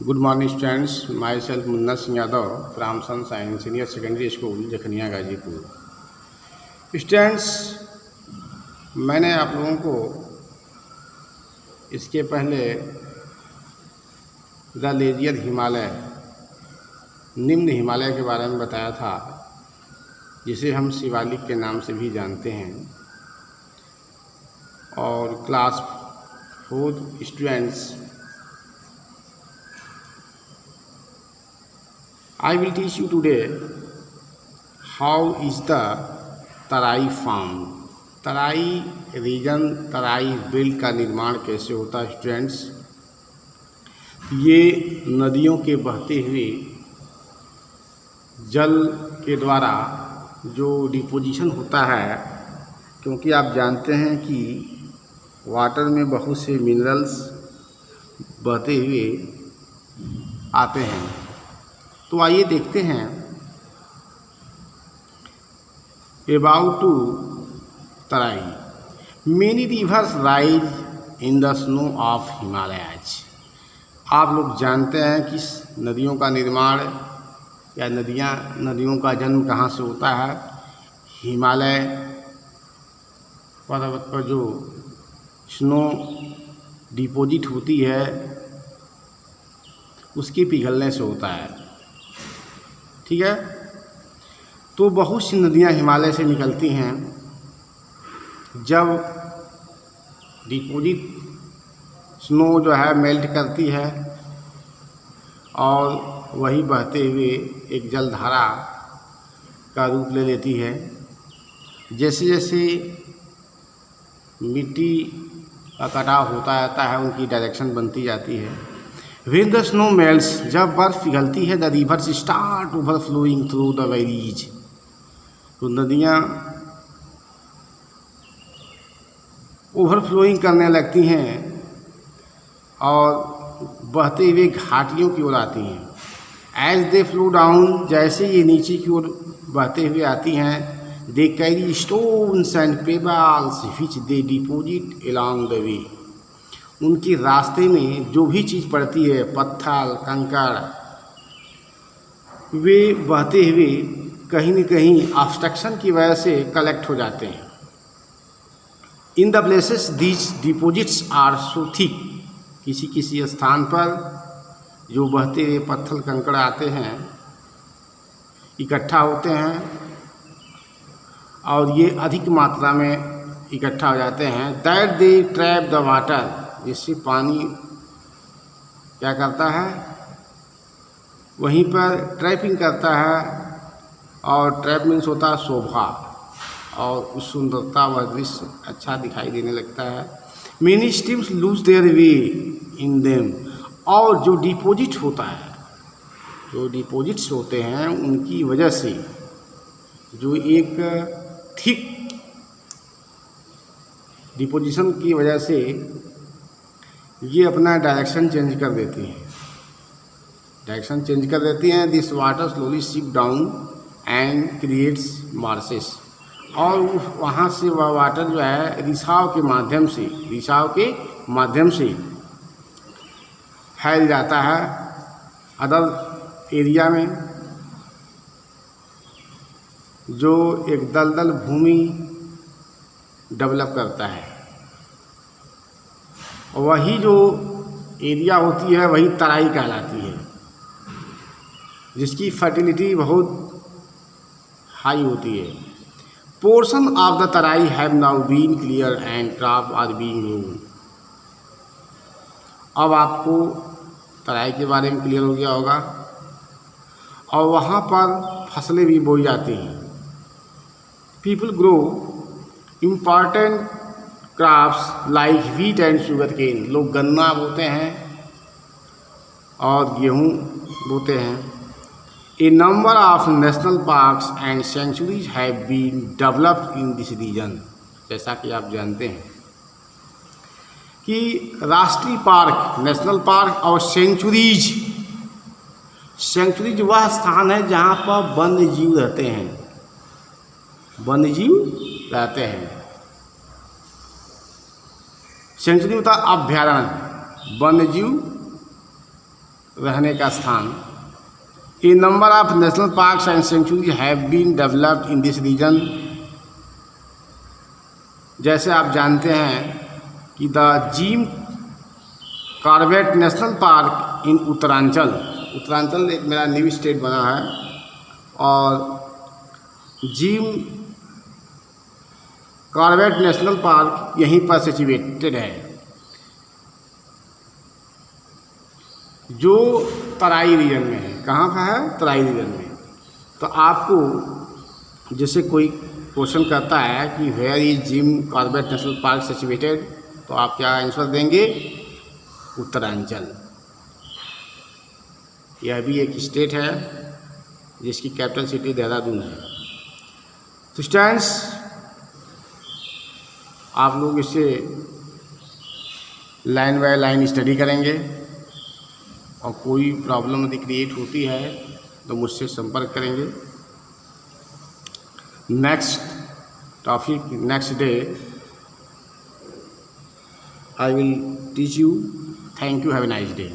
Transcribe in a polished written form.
Good morning students, myself Munna Singh Yadav from Sunshine Senior Secondary School, Jakhania Ghazipur. Students, मैंने आप लोगों को इसके पहले द लेजियर हिमालय, निम्न हिमालय के बारे में बताया था, जिसे हम शिवालिक के नाम से भी जानते हैं। और class 4 students, I will teach you today how is the Terai form, Terai region, Terai belt का निर्माण कैसे होता है। स्टूडेंट्स, ये नदियों के बहते हुए जल के द्वारा जो डिपोजिशन होता है, क्योंकि आप जानते हैं कि वाटर में बहुत से मिनरल्स बहते हुए आते हैं। तो आइए देखते हैं about to Terai. Many rivers rise in the snow of Himalayas. आप लोग जानते हैं कि नदियों का निर्माण या नदियों का जन्म कहाँ से होता है। हिमालय पर्वत पर जो स्नो डिपॉजिट होती है उसके पिघलने से होता है। ठीक है, तो बहुत सी नदियाँ हिमालय से निकलती हैं। जब डिपॉजिट स्नो जो है मेल्ट करती है और वही बहते हुए एक जलधारा का रूप ले लेती है। जैसे जैसे मिट्टी का कटाव होता जाता है, उनकी डायरेक्शन बनती जाती है। When the snow melts, जब बर्फ़ पिघलती है, the rivers start overflowing through the valleys। तो नदियाँ ओवरफ्लोइंग करने लगती हैं और बहते हुए घाटियों की ओर आती हैं। As they flow down, जैसे ये नीचे की ओर बहते हुए आती हैं, they carry stones and pebbles which they deposit along the way। उनके रास्ते में जो भी चीज़ पड़ती है, पत्थर, कंकड़, वे बहते हुए कहीं न कहीं ऑब्स्ट्रक्शन की वजह से कलेक्ट हो जाते हैं। In the places these deposits are so thick. किसी किसी स्थान पर जो बहते हुए पत्थर कंकड़ आते हैं, इकट्ठा होते हैं और ये अधिक मात्रा में इकट्ठा हो जाते हैं। That they trap the water, जिससे पानी क्या करता है, वहीं पर ट्रैपिंग करता है। और ट्रैप मीन्स होता है शोभा, और उस सुंदरता व दृश्य अच्छा दिखाई देने लगता है। Many streams lose their way in them. और जो डिपॉजिट होता है, जो डिपॉजिट्स होते हैं, उनकी वजह से जो एक थिक डिपोजिशन की वजह से ये अपना डायरेक्शन चेंज कर देती हैं। डायरेक्शन चेंज कर देती हैं। This water slowly ship down and creates marshes. और वहाँ से वह वाटर जो है रिसाव के माध्यम से फैल जाता है अदर एरिया में, जो एक दलदल भूमि डेवलप करता है। वही जो एरिया होती है वही तराई कहलाती है, जिसकी फर्टिलिटी बहुत हाई होती है। Portion of the Terai have now been clear and crop are being grown. अब आपको तराई के बारे में क्लियर हो गया होगा, और वहाँ पर फसलें भी बोई जाती हैं। People grow important crops like wheat and sugar cane. लोग गन्ना बोते हैं और गेहूँ बोते हैं। A number of national parks and sanctuaries have been developed in this region. जैसा कि आप जानते हैं कि राष्ट्रीय पार्क, नेशनल पार्क और सेंचुरीज वह स्थान है जहाँ पर वन्य जीव रहते हैं। सेंचुरी होता है अभ्यारण्य, वन्यजीव रहने का स्थान। A number of national parks and sanctuaries have been developed in this region. जैसे आप जानते हैं कि the Jim Corbett national park in Uttaranchal, Uttaranchal एक मेरा न्यू स्टेट बना है, और जिम कॉर्बेट नेशनल पार्क यहीं पर सिचुएटेड है, जो तराई रीजन में है। कहाँ पर है? तराई रीजन में। तो आपको जैसे कोई क्वेश्चन करता है कि where is Jim Corbett national Park situated, तो आप क्या आंसर देंगे? उत्तरांचल। यह भी एक स्टेट है जिसकी कैपिटल सिटी देहरादून है। तो स्टूडेंट्स, आप लोग इसे लाइन बाय लाइन स्टडी करेंगे, और कोई प्रॉब्लम यदि क्रिएट होती है तो मुझसे संपर्क करेंगे। Next topic, next day I will teach you. Thank you. Have a nice day.